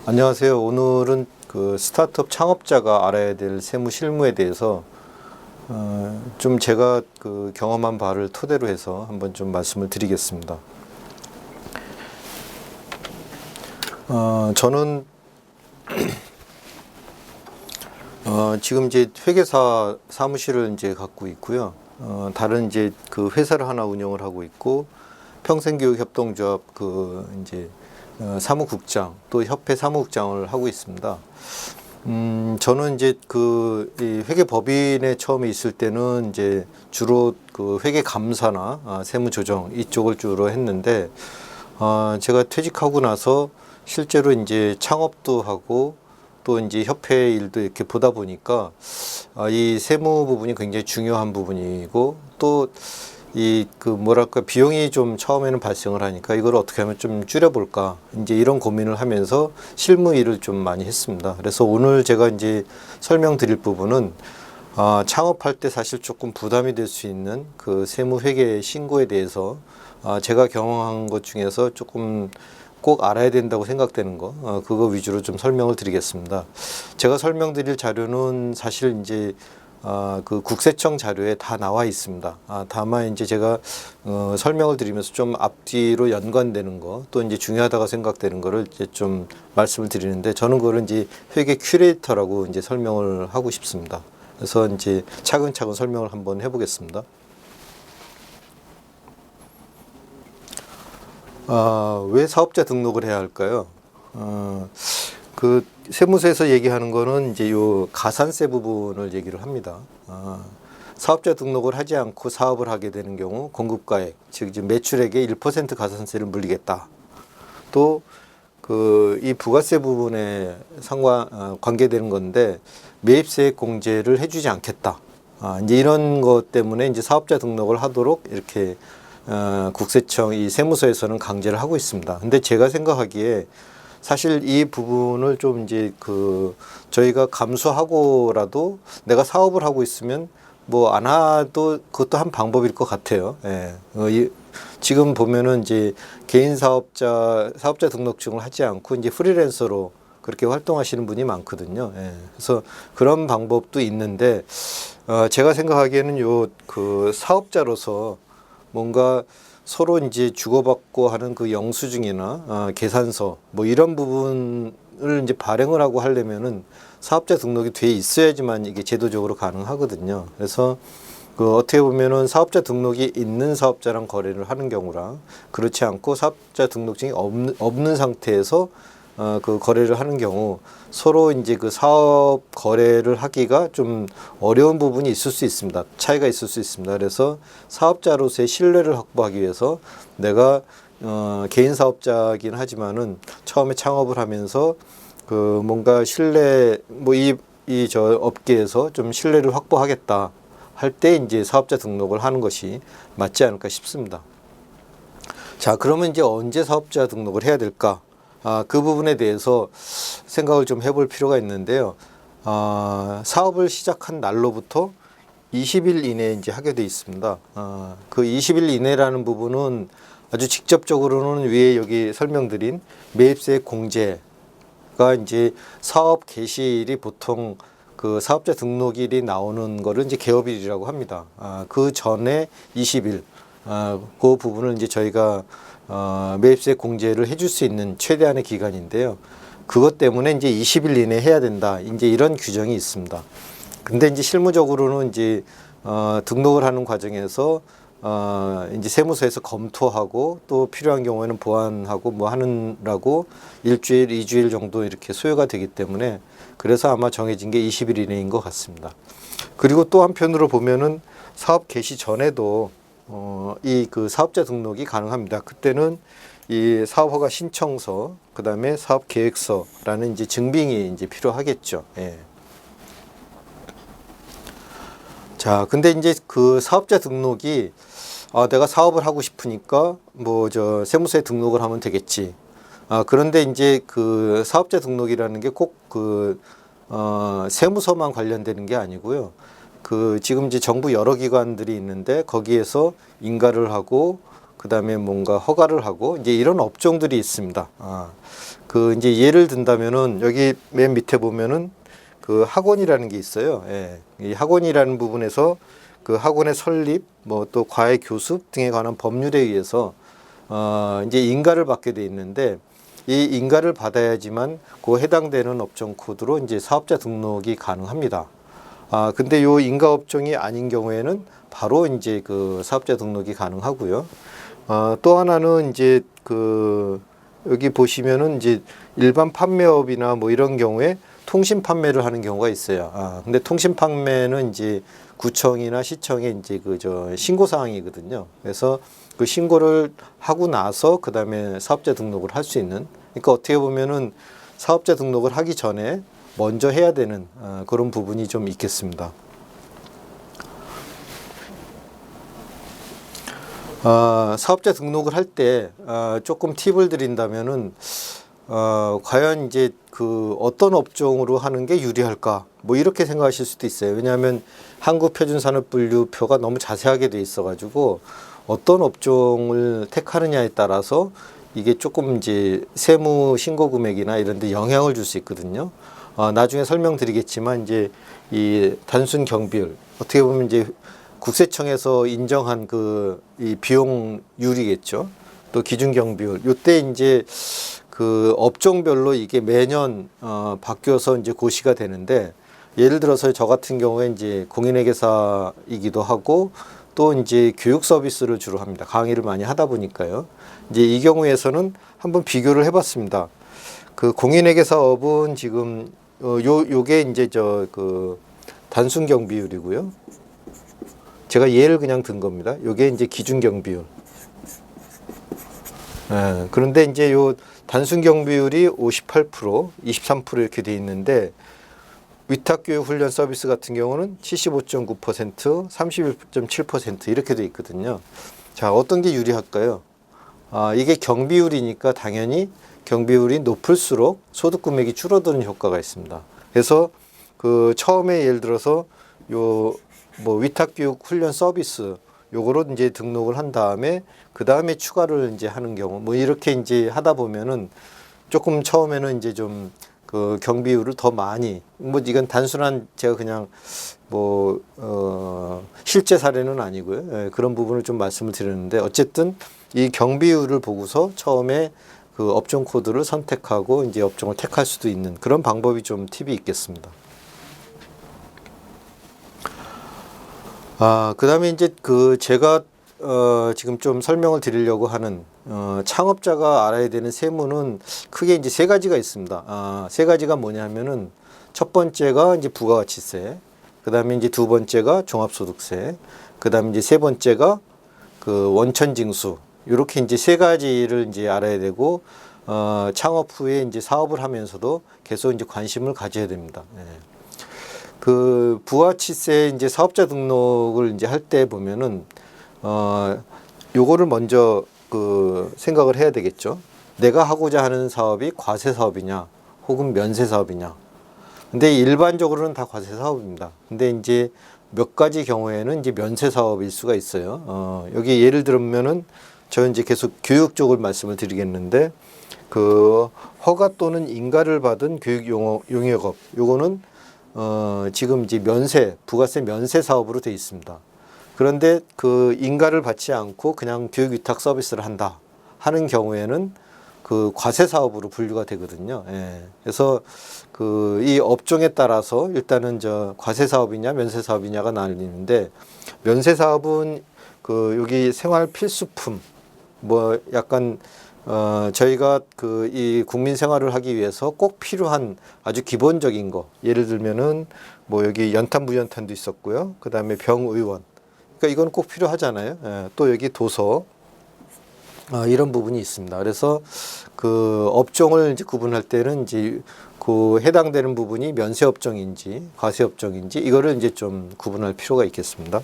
안녕하세요. 오늘은 그 스타트업 창업자가 알아야 될 세무 실무에 대해서 좀 제가 그 경험한 바를 토대로 해서 한번 좀 말씀을 드리겠습니다. 저는 지금 이제 회계사 사무실을 이제 갖고 있고요. 다른 이제 그 회사를 하나 운영을 하고 있고, 평생교육협동조합 그 이제 사무국장, 또 협회 사무국장을 하고 있습니다. 저는 이제 이 회계법인에 처음에 있을 때는 이제 주로 그 회계감사나 세무조정 이쪽을 주로 했는데, 제가 퇴직하고 나서 실제로 이제 창업도 하고 또 이제 협회 일도 이렇게 보다 보니까 이 세무 부분이 굉장히 중요한 부분이고, 또 이 그 뭐랄까 비용이 좀 처음에는 발생을 하니까 이걸 어떻게 하면 좀 줄여볼까, 이제 이런 고민을 하면서 실무 일을 좀 많이 했습니다. 그래서 오늘 제가 이제 설명드릴 부분은 창업할 때 사실 조금 부담이 될 수 있는 그 세무 회계 신고에 대해서 제가 경험한 것 중에서 조금 꼭 알아야 된다고 생각되는 거, 그거 위주로 좀 설명을 드리겠습니다. 제가 설명드릴 자료는 사실 이제 그 국세청 자료에 다 나와 있습니다. 다만 이제 제가 설명을 드리면서 좀 앞뒤로 연관되는 거, 또 이제 중요하다고 생각되는 거를 이제 좀 말씀을 드리는데, 저는 그걸 이제 회계 큐레이터라고 이제 설명을 하고 싶습니다. 그래서 이제 차근차근 설명을 한번 해보겠습니다. 왜 사업자 등록을 해야 할까요? 그 세무서에서 얘기하는 거는 이제 요 가산세 부분을 얘기를 합니다. 사업자 등록을 하지 않고 사업을 하게 되는 경우 공급가액, 즉 이제 매출액의 1% 가산세를 물리겠다. 또 그 이 부가세 부분에 관계되는 건데, 매입세액 공제를 해주지 않겠다. 이제 이런 것 때문에 이제 사업자 등록을 하도록 이렇게 국세청 이 세무서에서는 강제를 하고 있습니다. 근데 제가 생각하기에 사실 이 부분을 좀 이제 저희가 감수하고라도 내가 사업을 하고 있으면 뭐 안 해도 그것도 한 방법일 것 같아요. 예. 지금 보면은 이제 개인 사업자 등록증을 하지 않고 이제 프리랜서로 그렇게 활동하시는 분이 많거든요. 예. 그래서 그런 방법도 있는데, 제가 생각하기에는 그 사업자로서 뭔가 서로 이제 주고받고 하는 그 영수증이나 계산서 뭐 이런 부분을 이제 발행을 하고 하려면은 사업자 등록이 돼 있어야지만 이게 제도적으로 가능하거든요. 그래서 그 어떻게 보면은 사업자 등록이 있는 사업자랑 거래를 하는 경우랑, 그렇지 않고 사업자 등록증이 없는 상태에서 그 거래를 하는 경우, 서로 이제 그 사업 거래를 하기가 좀 어려운 부분이 있을 수 있습니다. 차이가 있을 수 있습니다. 그래서 사업자로서의 신뢰를 확보하기 위해서 내가 개인 사업자긴 하지만은 처음에 창업을 하면서 그 뭔가 신뢰, 뭐 저 업계에서 좀 신뢰를 확보하겠다 할 때 이제 사업자 등록을 하는 것이 맞지 않을까 싶습니다. 자, 그러면 이제 언제 사업자 등록을 해야 될까? 그 부분에 대해서 생각을 좀 해볼 필요가 있는데요. 사업을 시작한 날로부터 20일 이내에 이제 하게 돼 있습니다. 그 20일 이내라는 부분은 아주 직접적으로는 위에 여기 설명드린 매입세 공제가 이제 사업 개시일이 보통 그 사업자 등록일이 나오는 거를 이제 개업일이라고 합니다. 그 전에 20일, 그 부분을 이제 저희가 매입세 공제를 해줄 수 있는 최대한의 기간인데요. 그것 때문에 이제 20일 이내에 해야 된다, 이제 이런 규정이 있습니다. 근데 이제 실무적으로는 이제 등록을 하는 과정에서 이제 세무서에서 검토하고 또 필요한 경우에는 보완하고 뭐 하느라고 일주일, 2주일 정도 이렇게 소요가 되기 때문에, 그래서 아마 정해진 게 20일 이내인 것 같습니다. 그리고 또 한편으로 보면은 사업 개시 전에도 이 그 사업자 등록이 가능합니다. 그때는 이 사업허가 신청서, 그 다음에 사업 계획서라는 이제 증빙이 이제 필요하겠죠. 예. 자, 근데 이제 그 사업자 등록이 내가 사업을 하고 싶으니까 뭐 저 세무서에 등록을 하면 되겠지. 그런데 이제 그 사업자 등록이라는 게 꼭 세무서만 관련되는 게 아니고요. 지금 이제 정부 여러 기관들이 있는데 거기에서 인가를 하고, 그 그다음에 뭔가 허가를 하고 이제 이런 업종들이 있습니다. 그 이제 예를 든다면은 여기 맨 밑에 보면은 그 학원이라는 게 있어요. 예. 이 학원이라는 부분에서 그 학원의 설립, 뭐 또 과외 교습 등에 관한 법률에 의해서 이제 인가를 받게 돼 있는데 이 인가를 받아야지만 그 해당되는 업종 코드로 이제 사업자 등록이 가능합니다. 근데 요 인가 업종이 아닌 경우에는 바로 이제 그 사업자 등록이 가능하고요. 또 하나는 이제 그 여기 보시면은 이제 일반 판매업이나 뭐 이런 경우에 통신 판매를 하는 경우가 있어요. 근데 통신 판매는 이제 구청이나 시청에 이제 그 저 신고 사항이거든요. 그래서 그 신고를 하고 나서 그 다음에 사업자 등록을 할 수 있는. 그러니까 어떻게 보면은 사업자 등록을 하기 전에 먼저 해야 되는 그런 부분이 좀 있겠습니다. 사업자 등록을 할 때 조금 팁을 드린다면은 과연 이제 그 어떤 업종으로 하는 게 유리할까 뭐 이렇게 생각하실 수도 있어요. 왜냐하면 한국표준산업분류표가 너무 자세하게 돼 있어 가지고 어떤 업종을 택하느냐에 따라서 이게 조금 이제 세무 신고 금액이나 이런 데 영향을 줄 수 있거든요. 나중에 설명드리겠지만 이제 이 단순 경비율 어떻게 보면 이제 국세청에서 인정한 그 이 비용률이겠죠. 또 기준 경비율. 요때 이제 그 업종별로 이게 매년 바뀌어서 이제 고시가 되는데 예를 들어서 저 같은 경우에 이제 공인회계사이기도 하고 또 이제 교육 서비스를 주로 합니다. 강의를 많이 하다 보니까요. 이제 이 경우에서는 한번 비교를 해봤습니다. 그 공인회계사업은 지금 요게 이제 저 그 단순 경비율이고요. 제가 예를 그냥 든 겁니다. 요게 이제 기준 경비율. 그런데 이제 요 단순 경비율이 58%, 23% 이렇게 돼 있는데 위탁교육 훈련 서비스 같은 경우는 75.9%, 31.7% 이렇게 돼 있거든요. 자, 어떤 게 유리할까요? 이게 경비율이니까 당연히 경비율이 높을수록 소득 금액이 줄어드는 효과가 있습니다. 그래서 그 처음에 예를 들어서 요 뭐 위탁교육 훈련 서비스 요거로 이제 등록을 한 다음에 그 다음에 추가를 이제 하는 경우 뭐 이렇게 이제 하다 보면은 조금 처음에는 이제 좀 그 경비율을 더 많이 뭐 이건 단순한 제가 그냥 뭐 실제 사례는 아니고요. 그런 부분을 좀 말씀을 드렸는데 어쨌든 이 경비율을 보고서 처음에 그 업종 코드를 선택하고 이제 업종을 택할 수도 있는 그런 방법이 좀 팁이 있겠습니다. 그다음에 이제 그 제가 지금 좀 설명을 드리려고 하는 창업자가 알아야 되는 세무는 크게 이제 세 가지가 있습니다. 세 가지가 뭐냐면은 첫 번째가 이제 부가가치세, 그다음에 이제 두 번째가 종합소득세, 그다음에 이제 세 번째가 그 원천징수. 이렇게 이제 세 가지를 이제 알아야 되고 창업 후에 이제 사업을 하면서도 계속 이제 관심을 가져야 됩니다. 그 부가가치세 이제 사업자 등록을 이제 할 때 보면은 요거를 먼저 그 생각을 해야 되겠죠. 내가 하고자 하는 사업이 과세 사업이냐 혹은 면세 사업이냐. 근데 일반적으로는 다 과세 사업입니다. 근데 이제 몇 가지 경우에는 이제 면세 사업일 수가 있어요. 여기 예를 들면은 저 이제 계속 교육 쪽을 말씀을 드리겠는데 그 허가 또는 인가를 받은 교육 용역업 요거는 지금 이제 면세 부가세 면세 사업으로 되어 있습니다. 그런데 그 인가를 받지 않고 그냥 교육 위탁 서비스를 한다 하는 경우에는 그 과세 사업으로 분류가 되거든요. 그래서 그 이 업종에 따라서 일단은 저 과세 사업이냐 면세 사업이냐가 나뉘는데 면세 사업은 그 여기 생활 필수품 뭐 약간 저희가 그 이 국민 생활을 하기 위해서 꼭 필요한 아주 기본적인 거 예를 들면은 뭐 여기 연탄 무연탄도 있었고요. 그다음에 병의원 그러니까 이건 꼭 필요하잖아요. 또 여기 도서 이런 부분이 있습니다. 그래서 그 업종을 이제 구분할 때는 이제 그 해당되는 부분이 면세 업종인지 과세 업종인지 이거를 이제 좀 구분할 필요가 있겠습니다.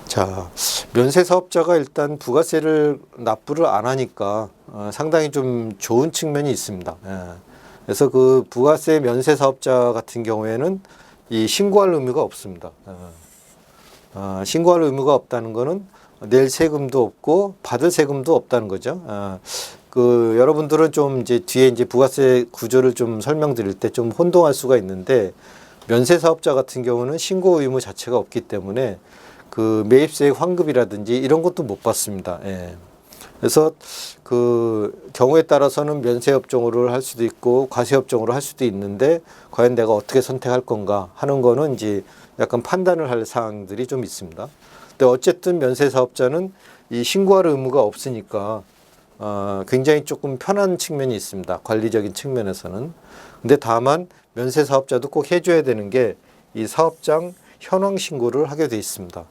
자, 면세 사업자가 일단 부가세를 납부를 안 하니까 상당히 좀 좋은 측면이 있습니다. 그래서 그 부가세 면세 사업자 같은 경우에는 이 신고할 의무가 없습니다. 신고할 의무가 없다는 거는 낼 세금도 없고 받을 세금도 없다는 거죠. 여러분들은 좀 이제 뒤에 이제 부가세 구조를 좀 설명드릴 때 좀 혼동할 수가 있는데, 면세 사업자 같은 경우는 신고 의무 자체가 없기 때문에 그 매입세액 환급이라든지 이런 것도 못 받습니다. 예. 그래서 그 경우에 따라서는 면세 업종으로 할 수도 있고 과세 업종으로 할 수도 있는데, 과연 내가 어떻게 선택할 건가 하는 거는 이제 약간 판단을 할 사항들이 좀 있습니다. 근데 어쨌든 면세 사업자는 이 신고할 의무가 없으니까 굉장히 조금 편한 측면이 있습니다. 관리적인 측면에서는. 근데 다만 면세 사업자도 꼭 해줘야 되는 게 이 사업장 현황 신고를 하게 돼 있습니다.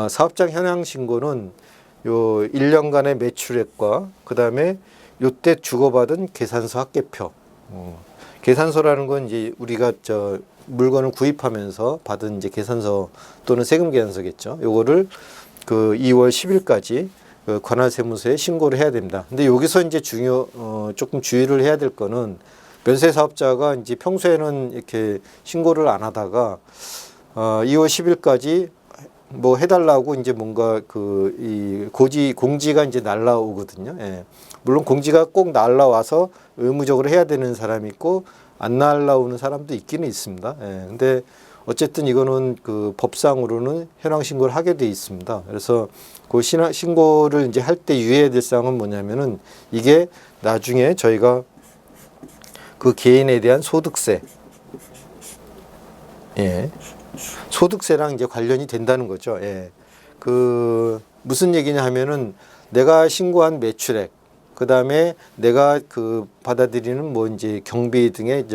사업장 현황 신고는 요 1년간의 매출액과 그다음에 요때 주고받은 계산서 합계표. 계산서라는 건 이제 우리가 물건을 구입하면서 받은 이제 계산서 또는 세금 계산서겠죠. 요거를 그 2월 10일까지 그 관할세무서에 신고를 해야 됩니다. 근데 여기서 이제 조금 주의를 해야 될 거는, 면세 사업자가 이제 평소에는 이렇게 신고를 안 하다가 2월 10일까지 뭐 해달라고 이제 뭔가 이 공지가 이제 날라오거든요. 예. 물론 공지가 꼭 날라와서 의무적으로 해야 되는 사람이 있고 안 날라오는 사람도 있기는 있습니다. 예. 근데 어쨌든 이거는 그 법상으로는 현황 신고를 하게 돼 있습니다. 그래서 그 신고를 이제 할 때 유의해야 될 사항은 뭐냐면은, 이게 나중에 저희가 그 개인에 대한 소득세, 예. 소득세랑 이제 관련이 된다는 거죠. 예. 그 무슨 얘기냐 하면은, 내가 신고한 매출액, 그다음에 내가 그 받아들이는 뭐 이제 경비 등의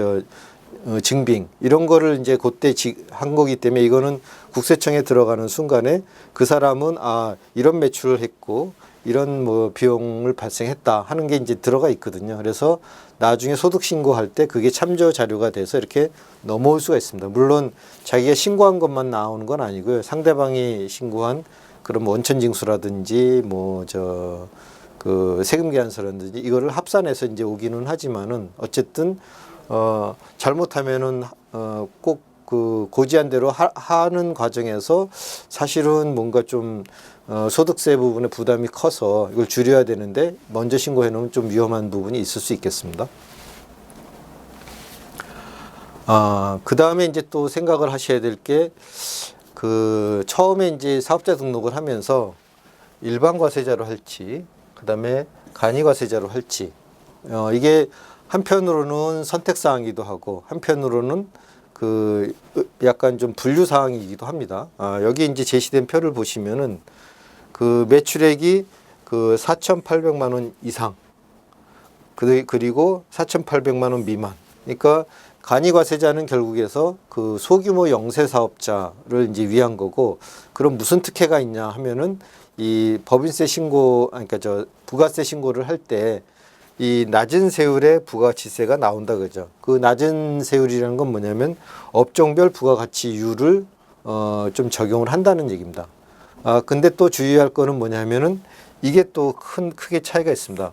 증빙, 이런 거를 이제 그때 한 거기 때문에, 이거는 국세청에 들어가는 순간에 그 사람은 이런 매출을 했고 이런 뭐 비용을 발생했다 하는 게 이제 들어가 있거든요. 그래서 나중에 소득 신고할 때 그게 참조 자료가 돼서 이렇게 넘어올 수가 있습니다. 물론 자기가 신고한 것만 나오는 건 아니고요. 상대방이 신고한 그런 원천징수라든지 그 세금 계산서라든지 이거를 합산해서 이제 오기는 하지만은, 어쨌든 잘못하면은 꼭 그 고지한 대로 하는 과정에서 사실은 뭔가 좀 소득세 부분에 부담이 커서 이걸 줄여야 되는데 먼저 신고해 놓으면 좀 위험한 부분이 있을 수 있겠습니다. 그 다음에 이제 또 생각을 하셔야 될 게, 그 처음에 이제 사업자 등록을 하면서 일반 과세자로 할지 그 다음에 간이 과세자로 할지, 이게 한편으로는 선택 사항이기도 하고 한편으로는 그 약간 좀 분류 사항이기도 합니다. 여기 이제 제시된 표를 보시면은 그 매출액이 그 4,800만 원 이상, 그리고 4,800만 원 미만. 그러니까 간이과세자는 결국에서 그 소규모 영세 사업자를 이제 위한 거고, 그럼 무슨 특혜가 있냐 하면은, 이 법인세 신고, 그러니까 부가세 신고를 할 때 이 낮은 세율의 부가가치세가 나온다 그죠. 그 낮은 세율이라는 건 뭐냐면 업종별 부가가치율을 좀 적용을 한다는 얘기입니다. 근데 또 주의할 거는 뭐냐면은, 이게 또 크게 차이가 있습니다.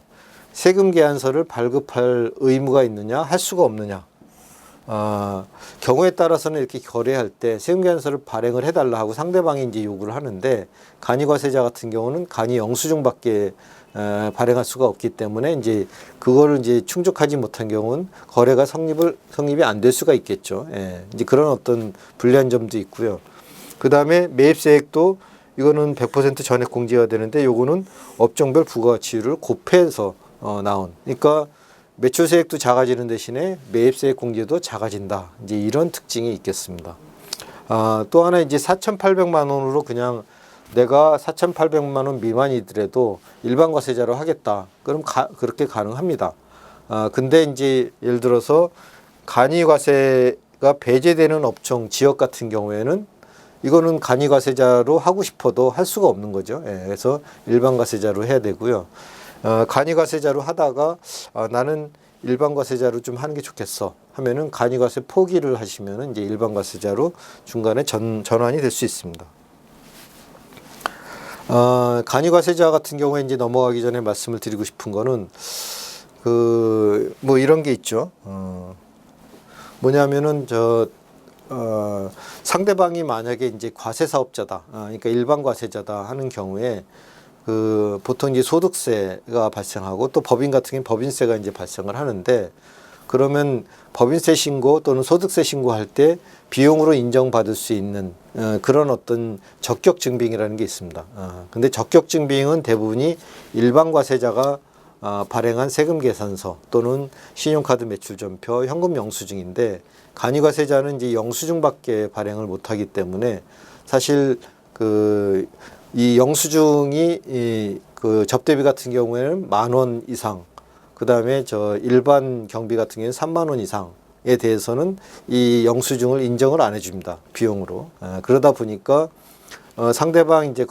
세금 계산서를 발급할 의무가 있느냐, 할 수가 없느냐. 경우에 따라서는 이렇게 거래할 때 세금 계산서를 발행을 해달라 하고 상대방이 이제 요구를 하는데, 간이과세자 같은 경우는 간이 영수증밖에 발행할 수가 없기 때문에 이제 그거를 이제 충족하지 못한 경우는 거래가 성립이 안 될 수가 있겠죠. 예. 이제 그런 어떤 불리한 점도 있고요. 그 다음에 매입세액도 이거는 100% 전액 공제가 되는데, 요거는 업종별 부가가치율을 곱해서 나온. 그러니까 매출세액도 작아지는 대신에 매입세액 공제도 작아진다. 이제 이런 특징이 있겠습니다. 또 하나 이제 4,800만 원으로 그냥 내가 4,800만 원 미만이더라도 일반 과세자로 하겠다. 그럼 그렇게 가능합니다. 근데 이제 예를 들어서 간이과세가 배제되는 업종 지역 같은 경우에는 이거는 간이과세자로 하고 싶어도 할 수가 없는 거죠. 예, 그래서 일반 과세자로 해야 되고요. 간이과세자로 하다가 나는 일반 과세자로 좀 하는 게 좋겠어 하면은 간이과세 포기를 하시면은 이제 일반 과세자로 중간에 전환이 될 수 있습니다. 간이과세자 같은 경우에 이제 넘어가기 전에 말씀을 드리고 싶은 거는 뭐 이런 게 있죠. 뭐냐면은 상대방이 만약에 이제 과세 사업자다, 그러니까 일반 과세자다 하는 경우에 그 보통 이제 소득세가 발생하고 또 법인 같은 경우는 법인세가 이제 발생을 하는데, 그러면 법인세 신고 또는 소득세 신고할 때 비용으로 인정받을 수 있는 그런 어떤 적격 증빙이라는 게 있습니다. 근데 적격 증빙은 대부분이 일반 과세자가 발행한 세금 계산서 또는 신용카드 매출전표, 현금 영수증인데, 간이과세자는 이제 영수증밖에 발행을 못하기 때문에 사실 그 이 영수증이 그 접대비 같은 경우에는 10,000원 이상, 그 다음에 저 일반 경비 같은 경우에는 30,000원 이상에 대해서는 이 영수증을 인정을 안 해줍니다. 비용으로. 그러다 보니까 상대방 이제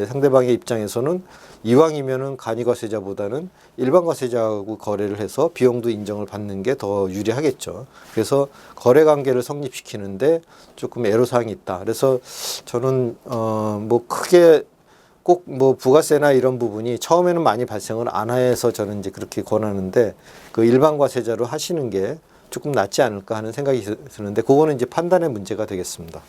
상대방의 입장에서는 이왕이면은 간이과세자보다는 일반 과세자하고 거래를 해서 비용도 인정을 받는 게 더 유리하겠죠. 그래서 거래 관계를 성립시키는데 조금 애로사항이 있다. 그래서 저는 뭐 크게 꼭 뭐 부가세나 이런 부분이 처음에는 많이 발생을 안 해서 저는 이제 그렇게 권하는데, 그 일반 과세자로 하시는 게 조금 낫지 않을까 하는 생각이 드는데, 그거는 이제 판단의 문제가 되겠습니다.